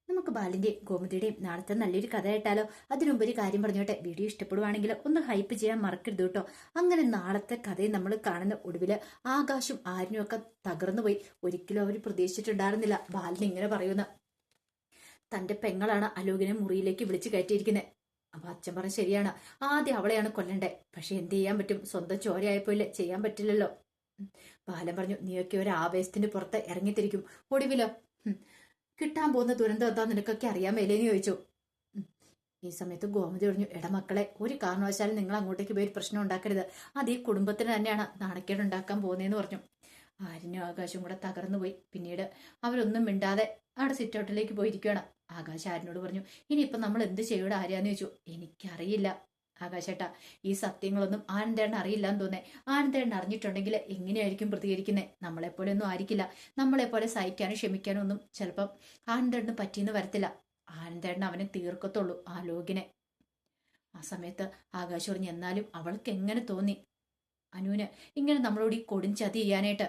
നമുക്ക് ബാലിന്റെയും ഗോമതിയുടെയും നാളത്തെ നല്ലൊരു കഥ കേട്ടാലോ? അതിനുമുമ്പ് ഒരു കാര്യം പറഞ്ഞോട്ടെ, വീഡിയോ ഇഷ്ടപ്പെടുവാണെങ്കിൽ ഒന്ന് ഹൈപ്പ് ചെയ്യാൻ മറക്കരുത് കേട്ടോ. അങ്ങനെ നാളത്തെ കഥയും നമ്മൾ കാണുന്ന ഒടുവില് ആകാശും ആരിനും ഒക്കെ തകർന്നു പോയി. ഒരിക്കലും അവർ പ്രതീക്ഷിച്ചിട്ടുണ്ടായിരുന്നില്ല ബാലിന് ഇങ്ങനെ പറയുന്ന. തന്റെ പെങ്ങളാണ് അലോകിനെ മുറിയിലേക്ക് വിളിച്ചു കയറ്റിയിരിക്കുന്നത്. അപ്പൊ അച്ഛൻ പറഞ്ഞ ശരിയാണ്, ആദ്യം അവളെയാണ് കൊല്ലണ്ടേ. പക്ഷെ എന്ത് ചെയ്യാൻ പറ്റും, സ്വന്തം ചോരയായപ്പോലെ ചെയ്യാൻ പറ്റില്ലല്ലോ. ബാലൻ പറഞ്ഞു, നീയൊക്കെ ഒരു ആവേശത്തിന്റെ പുറത്ത് ഇറങ്ങിത്തിരിക്കും, ഒടുവിലോ കിട്ടാൻ പോകുന്ന ദുരന്തം എന്താ നിനക്കൊക്കെ അറിയാൻ മേലേന്ന് ചോദിച്ചു. ഈ സമയത്ത് ഗോമതി പറഞ്ഞു, എടാ മക്കളെ, ഒരു കാരണവശാലും നിങ്ങൾ അങ്ങോട്ടേക്ക് പോയി ഒരു പ്രശ്നം ഉണ്ടാക്കരുത്. അത് ഈ കുടുംബത്തിന് തന്നെയാണ് നാണക്കേട് ഉണ്ടാക്കാൻ പോകുന്നതെന്ന് പറഞ്ഞു. ആര്യനും ആകാശം കൂടെ തകർന്നു പോയി. പിന്നീട് അവരൊന്നും മിണ്ടാതെ അവിടെ സിറ്റൗട്ടിലേക്ക് പോയിരിക്കുകയാണ്. ആകാശ് ആര്യനോട് പറഞ്ഞു, ഇനിയിപ്പൊ നമ്മൾ എന്ത് ചെയ്യൂടെ ആര്യാന്ന് ചോദിച്ചു. എനിക്കറിയില്ല ആകാശേട്ടാ, ഈ സത്യങ്ങളൊന്നും ആനന്ദേണ്ണ അറിയില്ല എന്ന് തോന്നേ. ആനന്ദേണ്ണ അറിഞ്ഞിട്ടുണ്ടെങ്കിൽ എങ്ങനെയായിരിക്കും പ്രതികരിക്കുന്നത്? നമ്മളെപ്പോലെ ഒന്നും ആയിരിക്കില്ല. നമ്മളെപ്പോലെ സഹിക്കാനും ക്ഷമിക്കാനും ഒന്നും ചിലപ്പം ആനന്ദേണ്ണ പറ്റിയെന്ന് വരത്തില്ല. ആനന്ദേണ്ണ അവനെ തീർക്കത്തുള്ളൂ, ആ ലോകിനെ. ആ സമയത്ത് ആകാശ് പറഞ്ഞു, എന്നാലും അവൾക്ക് എങ്ങനെ തോന്നി അനുവിന് ഇങ്ങനെ നമ്മളോട് ഈ കൊടും ചതി ചെയ്യാനായിട്ട്?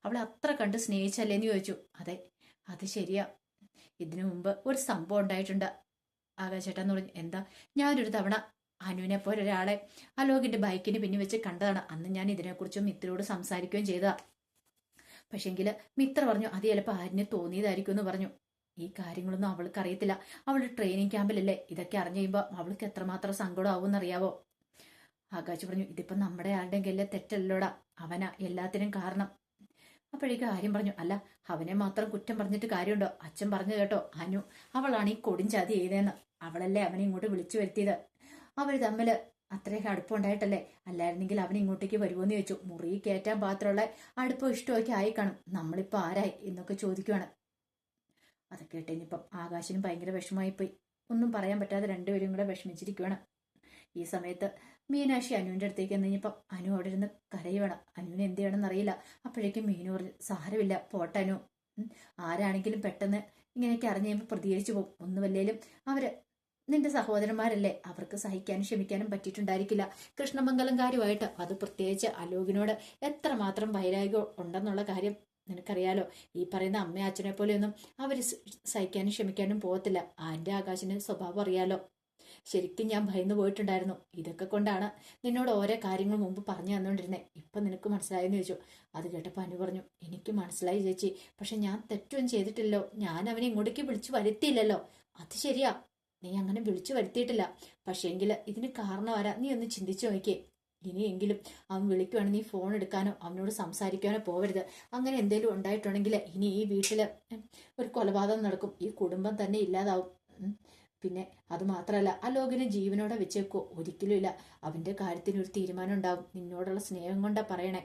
അവളെ അത്ര കണ്ട് സ്നേഹിച്ചല്ലേന്ന് ചോദിച്ചു. അതെ, അത് ശരിയാ. ഇതിനു മുമ്പ് ഒരു സംഭവം ഉണ്ടായിട്ടുണ്ട് ആകാശേട്ടാന്ന് പറഞ്ഞു. എന്താ? ഞാനൊരു തവണ അനുവിനെ പോലെ ഒരാളെ അലോകിന്റെ ബൈക്കിന് പിന്നെ വെച്ച് കണ്ടതാണ്. അന്ന് ഞാൻ ഇതിനെക്കുറിച്ചും മിത്രയോട് സംസാരിക്കുകയും ചെയ്തതാ. പക്ഷെങ്കില് മിത്ര പറഞ്ഞു, അത് ചിലപ്പോൾ ആരിനെ തോന്നിയതായിരിക്കും എന്ന് പറഞ്ഞു. ഈ കാര്യങ്ങളൊന്നും അവൾക്ക് അറിയത്തില്ല. അവളുടെ ട്രെയിനിങ് ക്യാമ്പിലല്ലേ ഇതൊക്കെ അറിഞ്ഞു കഴിയുമ്പോൾ അവൾക്ക് എത്രമാത്രം സങ്കടം അറിയാവോ? ആകാശ് പറഞ്ഞു, ഇതിപ്പോ നമ്മുടെ ആരുടെയും കയ്യിലെ തെറ്റല്ലോടാ, അവനാ എല്ലാത്തിനും കാരണം. അപ്പോഴേക്കും ആര്യം പറഞ്ഞു, അല്ല, അവനെ മാത്രം കുറ്റം പറഞ്ഞിട്ട് കാര്യമുണ്ടോ? അച്ഛൻ പറഞ്ഞു കേട്ടോ, അനു അവളാണ് ഈ കൊടുംചാതി ചെയ്തതെന്ന്. അവളല്ലേ അവനെ ഇങ്ങോട്ട് വിളിച്ചു വരുത്തിയത്. അവര് തമ്മില് അത്രയും അടുപ്പമുണ്ടായിട്ടല്ലേ? അല്ലായിരുന്നെങ്കിൽ അവൻ ഇങ്ങോട്ടേക്ക് വരുമോന്ന് ചോദിച്ചു. മുറി കയറ്റാൻ പാത്രമുള്ള അടുപ്പം ഇഷ്ടമൊക്കെ ആയി കാണും. നമ്മളിപ്പോ ആരായി എന്നൊക്കെ ചോദിക്കുവാണ്. അതൊക്കെ കേട്ടിനിപ്പം ആകാശിനും ഭയങ്കര വിഷമമായി പോയി. ഒന്നും പറയാൻ പറ്റാതെ രണ്ടുപേരും കൂടെ വിഷമിച്ചിരിക്കുവാണ്. ഈ സമയത്ത് മീനാക്ഷി അനുവിന്റെ അടുത്തേക്ക് കഴിഞ്ഞപ്പം അനു അവിടെ ഇരുന്ന് കരയുവാണ്. അനുവിന് എന്ത് ചെയ്യണമെന്ന് അറിയില്ല. അപ്പോഴേക്കും മീനു പറഞ്ഞു, സാരമില്ല പോട്ടനു, ആരാണെങ്കിലും പെട്ടെന്ന് ഇങ്ങനെയൊക്കെ അറിഞ്ഞു കഴിയുമ്പോൾ പ്രതികരിച്ചു പോകും. ഒന്നുമല്ലേലും അവര് നിന്റെ സഹോദരന്മാരല്ലേ, അവർക്ക് സഹിക്കാനും ക്ഷമിക്കാനും പറ്റിയിട്ടുണ്ടായിരിക്കില്ല. കൃഷ്ണമംഗലംകാരുമായിട്ട്, അത് പ്രത്യേകിച്ച് അലോകിനോട് എത്രമാത്രം വൈരാഗ്യം ഉണ്ടെന്നുള്ള കാര്യം നിനക്കറിയാലോ. ഈ പറയുന്ന അമ്മയും അച്ഛനെ പോലെയൊന്നും അവര് സഹിക്കാനും ക്ഷമിക്കാനും പോകത്തില്ല. ആന്റെ ആകാശിന് സ്വഭാവം അറിയാലോ. ശരിക്കും ഞാൻ ഭയന്നു പോയിട്ടുണ്ടായിരുന്നു. ഇതൊക്കെ കൊണ്ടാണ് നിന്നോട് ഓരോ കാര്യങ്ങൾ മുമ്പ് പറഞ്ഞു തന്നോണ്ടിരുന്നേ. ഇപ്പൊ നിനക്ക് മനസ്സിലായെന്ന് ചോദിച്ചു. അത് കേട്ടപ്പോ അനു പറഞ്ഞു, എനിക്ക് മനസ്സിലായി ചേച്ചി, പക്ഷെ ഞാൻ തെറ്റൊന്നും ചെയ്തിട്ടില്ലല്ലോ. ഞാൻ അവനെ ഇങ്ങോട്ടേക്ക് വിളിച്ചു വരുത്തിയില്ലല്ലോ. അത് ശരിയാ, നീ അങ്ങനെ വിളിച്ചു വരുത്തിയിട്ടില്ല. പക്ഷേങ്കിൽ ഇതിന് കാരണം ആരാ, നീ ഒന്ന് ചിന്തിച്ചു നോക്കിയേ. ഇനിയെങ്കിലും അവൻ വിളിക്കുവാണെങ്കിൽ നീ ഫോൺ എടുക്കാനോ അവനോട് സംസാരിക്കാനോ പോവരുത്. അങ്ങനെ എന്തെങ്കിലും ഉണ്ടായിട്ടുണ്ടെങ്കിൽ ഇനി ഈ വീട്ടില് ഒരു കൊലപാതകം നടക്കും, ഈ കുടുംബം തന്നെ ഇല്ലാതാവും. പിന്നെ അത് മാത്രമല്ല, അലോകിനെ ജീവനോടെ വെച്ചേക്കോ? ഒരിക്കലും ഇല്ല. അവന്റെ കാര്യത്തിന് ഒരു തീരുമാനം ഉണ്ടാവും. നിന്നോടുള്ള സ്നേഹം കൊണ്ടാ പറയണേ,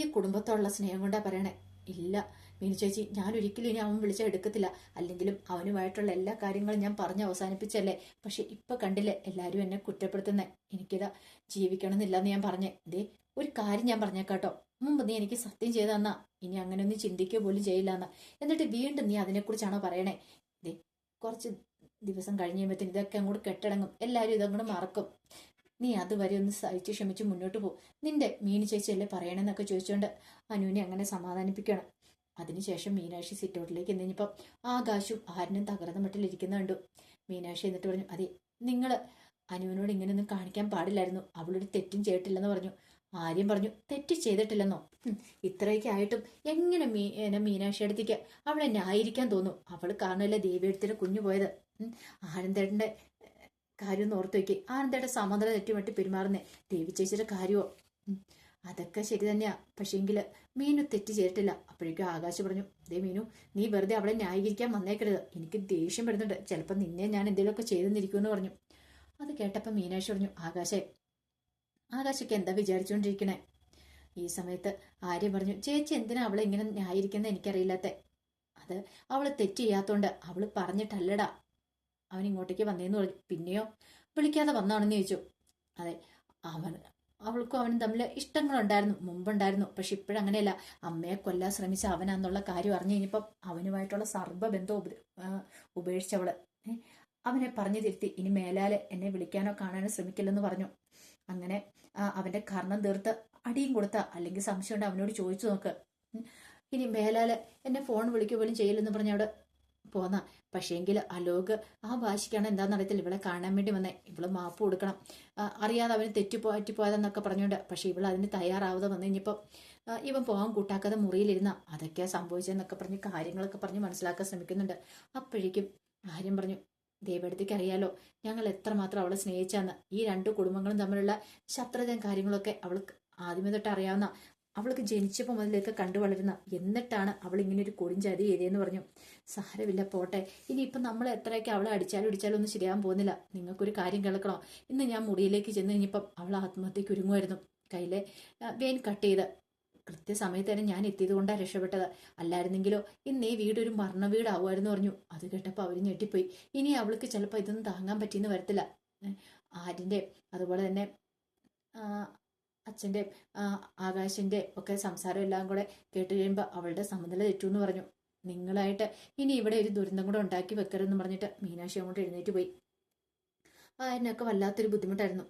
ഈ കുടുംബത്തോടുള്ള സ്നേഹം കൊണ്ടാ പറയണേ. ഇല്ല മീനു ചേച്ചി, ഞാൻ ഒരിക്കലും ഇനി അവൻ വിളിച്ചാൽ എടുക്കത്തില്ല. അല്ലെങ്കിലും അവനുമായിട്ടുള്ള എല്ലാ കാര്യങ്ങളും ഞാൻ പറഞ്ഞ് അവസാനിപ്പിച്ചല്ലേ. പക്ഷെ ഇപ്പൊ കണ്ടില്ലേ എല്ലാരും എന്നെ കുറ്റപ്പെടുത്തുന്നേ. എനിക്കിതാ ജീവിക്കണം എന്നില്ലെന്ന് ഞാൻ പറഞ്ഞേ. ദേ ഒരു കാര്യം ഞാൻ പറഞ്ഞേക്കാട്ടോ, മുമ്പ് നീ എനിക്ക് സത്യം ചെയ്ത് തന്നാ ഇനി അങ്ങനെയൊന്നും ചിന്തിക്കുക പോലും ചെയ്യില്ല എന്ന്. എന്നിട്ട് വീണ്ടും നീ അതിനെക്കുറിച്ചാണോ പറയണേ? ദേ കുറച്ച് ദിവസം കഴിയുമ്പോഴത്തേന് ഇതൊക്കെ അങ്ങോട്ട് കെട്ടടങ്ങും, എല്ലാവരും ഇതങ്ങോട്ട് മറക്കും. നീ അതുവരെ ഒന്ന് സഹിച്ച് ക്ഷമിച്ച് മുന്നോട്ട് പോകും. നിന്റെ മീനു ചേച്ചിയല്ലേ പറയണെന്നൊക്കെ ചോദിച്ചുകൊണ്ട് അനുവിനെ അങ്ങനെ സമാധാനിപ്പിക്കണം. അതിനുശേഷം മീനാക്ഷി സിറ്റൗട്ടിലേക്ക് കഴിഞ്ഞപ്പം ആകാശും ആരിനും തകർന്ന മട്ടിലിരിക്കുന്ന കണ്ടു. മീനാക്ഷി എന്നിട്ട് പറഞ്ഞു, അതെ, നിങ്ങള് അനുവിനോട് ഇങ്ങനെയൊന്നും കാണിക്കാൻ പാടില്ലായിരുന്നു. അവളൊരു തെറ്റും ചെയ്തിട്ടില്ലെന്ന് പറഞ്ഞു. ആര്യം പറഞ്ഞു, തെറ്റ് ചെയ്തിട്ടില്ലെന്നോ? ഇത്രയൊക്കെ ആയിട്ടും എങ്ങനെ മീനാക്ഷി അടുത്തേക്ക് അവളെ ന്യായീകരിക്കാൻ തോന്നും? അവള് കാരണമല്ലേ ദേവിയെടുത്തിട്ട് കുഞ്ഞു പോയത്. ആനന്ദേട്ടന്റെ കാര്യം ഒന്ന് ഓർത്ത് വയ്ക്കേ. ആനന്ദേട്ട സമനില തെറ്റുമട്ടി പെരുമാറുന്നേ. ദേവി ചേച്ചിയുടെ കാര്യമോ? അതൊക്കെ ശരി തന്നെയാ, പക്ഷേങ്കില് മീനു തെറ്റ് ചെയ്തിട്ടില്ല. അപ്പോഴേക്കും ആകാശ് പറഞ്ഞു, ദേ മീനു, നീ വെറുതെ അവളെ ന്യായീകരിക്കാൻ വന്നേക്കരുത്. എനിക്ക് ദേഷ്യം വരുന്നുണ്ട്. ചിലപ്പോൾ നിന്നെ ഞാൻ എന്തെങ്കിലുമൊക്കെ ചെയ്തെന്നിരിക്കുമെന്ന് പറഞ്ഞു. അത് കേട്ടപ്പോൾ മീനാക്ഷി പറഞ്ഞു, ആകാശൊക്കെ എന്താ വിചാരിച്ചുകൊണ്ടിരിക്കണേ? ഈ സമയത്ത് ആര്യ പറഞ്ഞു, ചേച്ചി എന്തിനാ അവളെ ഇങ്ങനെ ന്യായീകരിക്കുന്നത് എനിക്കറിയില്ലാത്ത. അത് അവള് തെറ്റ് ചെയ്യാത്തോണ്ട്, അവള് പറഞ്ഞിട്ടല്ലടാ അവൻ ഇങ്ങോട്ടേക്ക് വന്നേന്ന് പറഞ്ഞു. പിന്നെയോ വിളിക്കാതെ വന്നാണെന്ന് ചോദിച്ചു. അതെ, അവൾക്കും അവനും തമ്മിൽ ഇഷ്ടങ്ങളുണ്ടായിരുന്നു, മുമ്പുണ്ടായിരുന്നു. പക്ഷെ ഇപ്പോഴങ്ങനെയല്ല. അമ്മയെ കൊല്ലാൻ ശ്രമിച്ച അവനാന്നുള്ള കാര്യം അറിഞ്ഞു കഴിഞ്ഞപ്പം അവനുമായിട്ടുള്ള സർവ്വബന്ധം ഉപേക്ഷിച്ചവള്. അവനെ പറഞ്ഞു തിരുത്തി, ഇനി മേലാല് എന്നെ വിളിക്കാനോ കാണാനോ ശ്രമിക്കില്ലെന്ന് പറഞ്ഞു. അങ്ങനെ അവന്റെ കർണം തീർത്ത് അടിയും കൊടുത്ത, അല്ലെങ്കിൽ സംശയം ഉണ്ട് അവനോട് ചോദിച്ചു നോക്ക്. ഇനി മേലാല് എന്നെ ഫോൺ വിളിക്കുക പോലും ചെയ്യില്ലെന്ന് പറഞ്ഞ അവിടെ പോന്ന. പക്ഷേങ്കിൽ അലോക് ആ വാശിക്കാണ് എന്താണെന്നറിയത്തില്ല ഇവളെ കാണാൻ വേണ്ടി വന്നേ. ഇവള് മാപ്പ് കൊടുക്കണം, അറിയാതെ അവന് തെറ്റിപ്പോയതെന്നൊക്കെ പറഞ്ഞുകൊണ്ട്. പക്ഷെ ഇവൾ അതിന് തയ്യാറാവാതെ വന്നു കഴിഞ്ഞപ്പോൾ ഇവൻ പോകാൻ കൂട്ടാക്കാതെ മുറിയിലിരുന്ന അതൊക്കെയാ സംഭവിച്ചതെന്നൊക്കെ പറഞ്ഞ് കാര്യങ്ങളൊക്കെ പറഞ്ഞ് മനസ്സിലാക്കാൻ ശ്രമിക്കുന്നുണ്ട്. അപ്പോഴേക്കും ആര്യം പറഞ്ഞു, ദേവടുത്തേക്ക് അറിയാലോ ഞങ്ങൾ എത്രമാത്രം അവളെ സ്നേഹിച്ചാന്ന്. ഈ രണ്ട് കുടുംബങ്ങളും തമ്മിലുള്ള ശത്രുതയും കാര്യങ്ങളൊക്കെ അവൾക്ക് ആദ്യമേ തൊട്ട് അറിയാവുന്ന, അവൾക്ക് ജനിച്ചപ്പോൾ മുതലേക്ക് കണ്ടു വളരുന്ന. എന്നിട്ടാണ് അവൾ ഇങ്ങനെ ഒരു കൊടുംചതി ചെയ്തതെന്ന് പറഞ്ഞു. സാരമില്ല പോട്ടെ, ഇനിയിപ്പം നമ്മൾ എത്രയൊക്കെ അവളെ അടിച്ചാലും ഇടിച്ചാലും ഒന്നും ശരിയാകാൻ പോകുന്നില്ല. നിങ്ങൾക്കൊരു കാര്യം കേൾക്കണോ? ഇന്ന് ഞാൻ മുറിയിലേക്ക് ചെന്ന് കഴിഞ്ഞപ്പം അവൾ ആത്മഹത്യക്ക് ഒരുങ്ങുമായിരുന്നു. കയ്യിലെ വെയിൻ കട്ട് ചെയ്ത് കൃത്യസമയത്ത് തന്നെ ഞാൻ എത്തിയത് കൊണ്ടാണ് രക്ഷപ്പെട്ടത്. അല്ലായിരുന്നെങ്കിലോ ഇന്ന് ഈ വീടൊരു മരണ വീടാവുമായിരുന്നു പറഞ്ഞു. അത് കേട്ടപ്പോൾ അവർ ഞെട്ടിപ്പോയി. ഇനി അവൾക്ക് ചിലപ്പോൾ ഇതൊന്നും താങ്ങാൻ പറ്റിയെന്ന് വരത്തില്ല. ആര്യൻ്റെ അതുപോലെ തന്നെ അച്ഛൻ്റെ ആകാശിൻ്റെ ഒക്കെ സംസാരം എല്ലാം കൂടെ കേട്ട് കഴിയുമ്പോൾ അവളുടെ സമനില തെറ്റുമെന്ന് പറഞ്ഞു. നിങ്ങളായിട്ട് ഇനി ഇവിടെ ഒരു ദുരന്തം കൂടെ ഉണ്ടാക്കി വെക്കരുതെന്ന് പറഞ്ഞിട്ട് മീനാക്ഷി അങ്ങോട്ട് എഴുന്നേറ്റ് പോയി. ആര്യനൊക്കെ വല്ലാത്തൊരു ബുദ്ധിമുട്ടായിരുന്നു.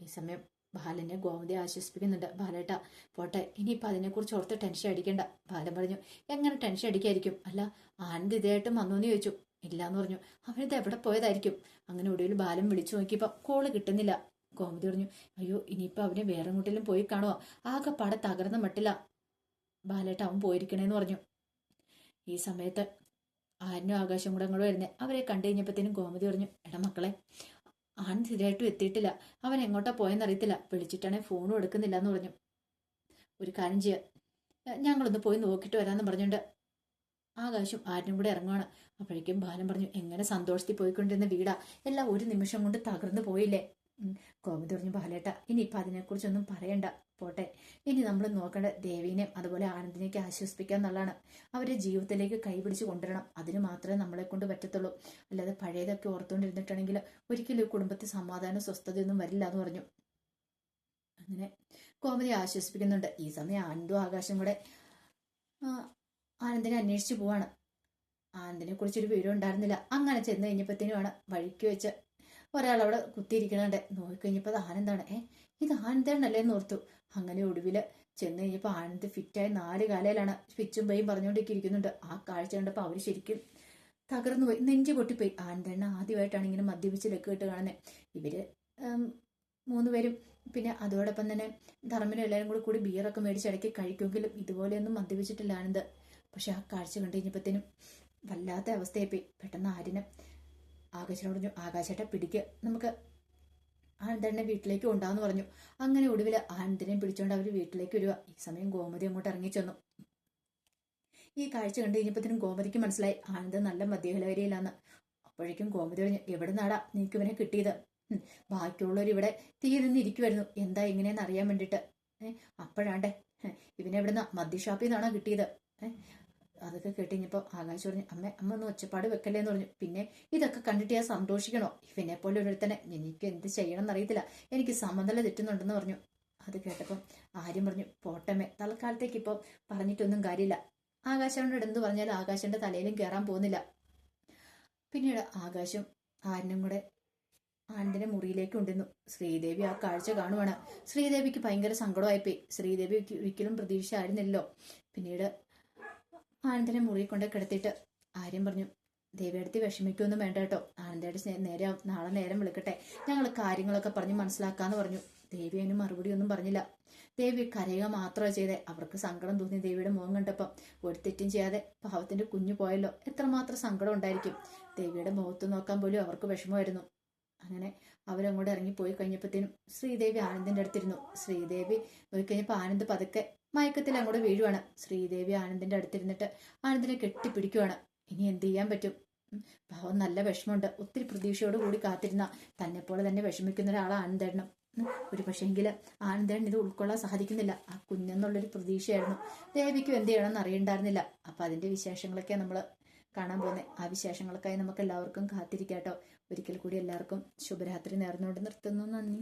ഈ സമയം ബാലനെ ഗോമതി ആശ്വസിപ്പിക്കുന്നുണ്ട്. ബാലേട്ട പോട്ടെ, ഇനിയിപ്പോൾ അതിനെക്കുറിച്ച് ഓർത്ത് ടെൻഷൻ അടിക്കണ്ട. ബാലൻ പറഞ്ഞു, എങ്ങനെ ടെൻഷൻ അടിക്കായിരിക്കും? അല്ല ആനന്ദ് ഇതായിട്ടും വന്നോന്ന് ചോദിച്ചു. ഇല്ലാന്ന് പറഞ്ഞു. അവനിത് എവിടെ പോയതായിരിക്കും? അങ്ങനെ ഒടുവിൽ ബാലൻ വിളിച്ചു നോക്കിയപ്പോൾ കോള് കിട്ടുന്നില്ല. ഗോമതി പറഞ്ഞു, അയ്യോ ഇനിയിപ്പോൾ അവനെ വേറെ എങ്ങോട്ടെങ്കിലും പോയി കാണുമോ? ആകെ പട തകർന്ന മട്ടില്ല ബാലേട്ട അവൻ പോയിരിക്കണേന്ന് പറഞ്ഞു. ഈ സമയത്ത് ആരിനും ആകാശം കൂടെ അങ്ങോട്ട് വരുന്നേ. അവരെ കണ്ടു കഴിഞ്ഞപ്പോഴത്തേനും ഗോമതി പറഞ്ഞു, എടാ മക്കളെ, ആനന്ദ് ശരിയായിട്ടും എത്തിയിട്ടില്ല. അവൻ എങ്ങോട്ടാ പോയെന്നറിയത്തില്ല. വിളിച്ചിട്ടാണെങ്കിൽ ഫോണും എടുക്കുന്നില്ല എന്ന് പറഞ്ഞു. ഒരു കാര്യം ചെയ്യാം, ഞങ്ങളൊന്ന് പോയി നോക്കിയിട്ട് വരാമെന്ന് പറഞ്ഞുകൊണ്ട് ആകാശം ആരിനും കൂടെ ഇറങ്ങുവാണ്. അപ്പോഴേക്കും ബാലൻ പറഞ്ഞു, എങ്ങനെ സന്തോഷത്തിൽ പോയിക്കൊണ്ടിരുന്ന വീടാ എല്ലാം ഒരു നിമിഷം കൊണ്ട് തകർന്നു പോയില്ലേ? കോമതി പറഞ്ഞു, ബാലേട്ട ഇനിയിപ്പോൾ അതിനെക്കുറിച്ചൊന്നും പറയണ്ട, പോട്ടെ. ഇനി നമ്മൾ നോക്കേണ്ട ദേവീനെയും അതുപോലെ ആനന്ദിനെയൊക്കെ ആശ്വസിപ്പിക്കുക എന്നുള്ളതാണ്. അവരെ ജീവിതത്തിലേക്ക് കൈപിടിച്ച് കൊണ്ടുവരണം. അതിന് മാത്രമേ നമ്മളെ കൊണ്ട് പറ്റത്തുള്ളൂ. അല്ലാതെ പഴയതൊക്കെ ഓർത്തുകൊണ്ടിരുന്നിട്ടുണ്ടെങ്കിൽ ഒരിക്കലും ഈ കുടുംബത്തിൽ സമാധാനം സ്വസ്ഥതയൊന്നും വരില്ല എന്ന് പറഞ്ഞു. അങ്ങനെ കോമതി ആശ്വസിപ്പിക്കുന്നുണ്ട്. ഈ സമയം ആനന്ദും ആകാശം കൂടെ ആനന്ദിനെ അന്വേഷിച്ച് പോവാണ്. ആനന്ദിനെ കുറിച്ചൊരു വിവരം ഉണ്ടായിരുന്നില്ല. അങ്ങനെ ചെന്ന് കഴിഞ്ഞപ്പോഴത്തേനുമാണ് വഴിക്ക് വെച്ച് ഒരാളവിടെ കുത്തിയിരിക്കണുണ്ട്. നോക്കിക്കഴിഞ്ഞപ്പോൾ അത് ആനന്ദാണ്. ഇത് ആനന്ദാണല്ലേ എന്ന് ഓർത്തു. അങ്ങനെ ഒടുവില് ചെന്ന് കഴിഞ്ഞപ്പോൾ ആനന്ദ് ഫിറ്റായി 4 കാലയിലാണ് പിച്ചും പൈയും പറഞ്ഞുകൊണ്ടൊക്കെ ഇരിക്കുന്നുണ്ട്. ആ കാഴ്ച കണ്ടപ്പോൾ അവർ ശരിക്കും തകർന്നു പോയി, നെഞ്ചു പൊട്ടിപ്പോയി. ആനന്ദണ്ണ ആദ്യമായിട്ടാണ് ഇങ്ങനെ മദ്യപിച്ച് ലക്കിട്ട് കാണുന്നത്. ഇവര് 3 പേരും പിന്നെ അതോടൊപ്പം തന്നെ ധർമ്മനും എല്ലാവരും കൂടി ബിയറൊക്കെ മേടിച്ചിടയ്ക്ക് കഴിക്കുമെങ്കിലും ഇതുപോലെയൊന്നും മദ്യപിച്ചിട്ടില്ല ആനന്ദ്. പക്ഷെ ആ കാഴ്ച കണ്ടു കഴിഞ്ഞപ്പോഴത്തേനും വല്ലാത്ത അവസ്ഥയായിപ്പോയി. പെട്ടെന്ന് ആര്യന് ആകാശനോട് പറഞ്ഞു, ആകാശേട്ട പിടിക്ക്, നമുക്ക് ആനന്ദനെ വീട്ടിലേക്ക് കൊണ്ടാന്ന് പറഞ്ഞു. അങ്ങനെ ഒടുവിൽ ആനന്ദിനെ പിടിച്ചോണ്ട് അവർ വീട്ടിലേക്ക് വരിക. ഈ സമയം ഗോമതി അങ്ങോട്ട് ഇറങ്ങി ചെന്നു. ഈ കാഴ്ച കണ്ടു കഴിഞ്ഞപ്പോഴത്തേനും ഗോമതിക്ക് മനസ്സിലായി ആനന്ദ് നല്ല മദ്യലഹരിയിലാന്ന്. അപ്പോഴേക്കും ഗോമതി പറഞ്ഞു, എവിടെ നാടാ നിനക്ക് ഇവനെ കിട്ടിയത്? ബാക്കിയുള്ളവർ ഇവിടെ തീ നിന്നിരിക്കുമായിരുന്നു, എന്താ ഇങ്ങനെയെന്ന് അറിയാൻ വേണ്ടിയിട്ട്. അപ്പോഴാണ്ടേ ഇവനെവിടുന്ന മദ്യഷാപ്പിൽ നിന്നാണോ കിട്ടിയത്? അതൊക്കെ കേട്ടുകഴിഞ്ഞപ്പോൾ ആകാശ് പറഞ്ഞു, അമ്മ ഒന്ന് ഒച്ചപ്പാട് വെക്കല്ലേന്ന് പറഞ്ഞു. പിന്നെ ഇതൊക്കെ കണ്ടിട്ട് ഞാൻ സന്തോഷിക്കണോ? ഇവനെ പോലെ ഒരുത്തനെ എനിക്ക് എന്ത് ചെയ്യണം എന്നറിയത്തില്ല, എനിക്ക് സമനില തെറ്റുന്നുണ്ടെന്ന് പറഞ്ഞു. അത് കേട്ടപ്പം ആര്യം പറഞ്ഞു, പോട്ടമ്മേ, തൽക്കാലത്തേക്ക് ഇപ്പോൾ പറഞ്ഞിട്ടൊന്നും കാര്യമില്ല. ആകാശോട് എന്ത് പറഞ്ഞാലും ആകാശന്റെ തലയിലും കയറാൻ പോകുന്നില്ല. പിന്നീട് ആകാശം ആര്യനും കൂടെ ആനന്ദിനെ മുറിയിലേക്ക് കൊണ്ടുവന്നു. ശ്രീദേവി ആ കാഴ്ച കാണുവാണ്. ശ്രീദേവിക്ക് ഭയങ്കര സങ്കടമായിപ്പോയി. ശ്രീദേവി ഒരിക്കലും പ്രതീക്ഷ ആയിരുന്നില്ലല്ലോ. പിന്നീട് ആനന്ദിനെ മുറിയിൽ കൊണ്ട് കിടത്തിയിട്ട് ആര്യം പറഞ്ഞു, ദേവിയടുത്ത് വിഷമിക്കൊന്നും വേണ്ട കേട്ടോ, ആനന്ദയുടെ നാളെ നേരം വിളിക്കട്ടെ, ഞങ്ങൾ കാര്യങ്ങളൊക്കെ പറഞ്ഞ് മനസ്സിലാക്കാന്ന് പറഞ്ഞു. ദേവി അതിന് മറുപടി ഒന്നും പറഞ്ഞില്ല. ദേവി കരയുക മാത്രമാണ് ചെയ്തേ. അവർക്ക് സങ്കടം തോന്നി ദേവിയുടെ മുഖം കണ്ടപ്പം. ഒരു തെറ്റും ചെയ്യാതെ പാവത്തിന്റെ കുഞ്ഞു പോയല്ലോ, എത്രമാത്രം സങ്കടം ഉണ്ടായിരിക്കും. ദേവിയുടെ മുഖത്ത് നോക്കാൻ പോലും അവർക്ക് വിഷമമായിരുന്നു. അങ്ങനെ അവരങ്ങോട്ട് ഇറങ്ങിപ്പോയി കഴിഞ്ഞപ്പോഴത്തേനും ശ്രീദേവി ആനന്ദിന്റെ അടുത്തിരുന്നു. ശ്രീദേവി നോക്കിക്കഴിഞ്ഞപ്പോൾ ആനന്ദ് പതുക്കെ മയക്കത്തിൽ അങ്ങോട്ട് വീഴുവാണ്. ശ്രീദേവി ആനന്ദിന്റെ അടുത്തിരുന്നിട്ട് ആനന്ദിനെ കെട്ടിപ്പിടിക്കുവാണ്. ഇനി എന്ത് ചെയ്യാൻ പറ്റും? പാവം നല്ല വിഷമമുണ്ട്. ഒത്തിരി പ്രതീക്ഷയോട് കൂടി കാത്തിരുന്ന തന്നെ പോലെ തന്നെ വിഷമിക്കുന്ന ഒരാളാണ് ആനന്ദേടണം. ഒരു പക്ഷേങ്കില് ആനന്ദേടൻ ഇത് ഉൾക്കൊള്ളാൻ സാധിക്കുന്നില്ല. ആ കുഞ്ഞെന്നുള്ളൊരു പ്രതീക്ഷയായിരുന്നു. ദേവിക്കും എന്ത് ചെയ്യണമെന്ന് അറിയണ്ടായിരുന്നില്ല. അപ്പൊ അതിന്റെ വിശേഷങ്ങളൊക്കെ നമ്മൾ കാണാൻ പോകുന്നത്. ആ വിശേഷങ്ങൾക്കായി നമുക്ക് എല്ലാവർക്കും കാത്തിരിക്കാട്ടോ. ഒരിക്കൽ കൂടി എല്ലാവർക്കും ശുഭരാത്രി നേർന്നുകൊണ്ട് നിർത്തുന്നു. നന്ദി.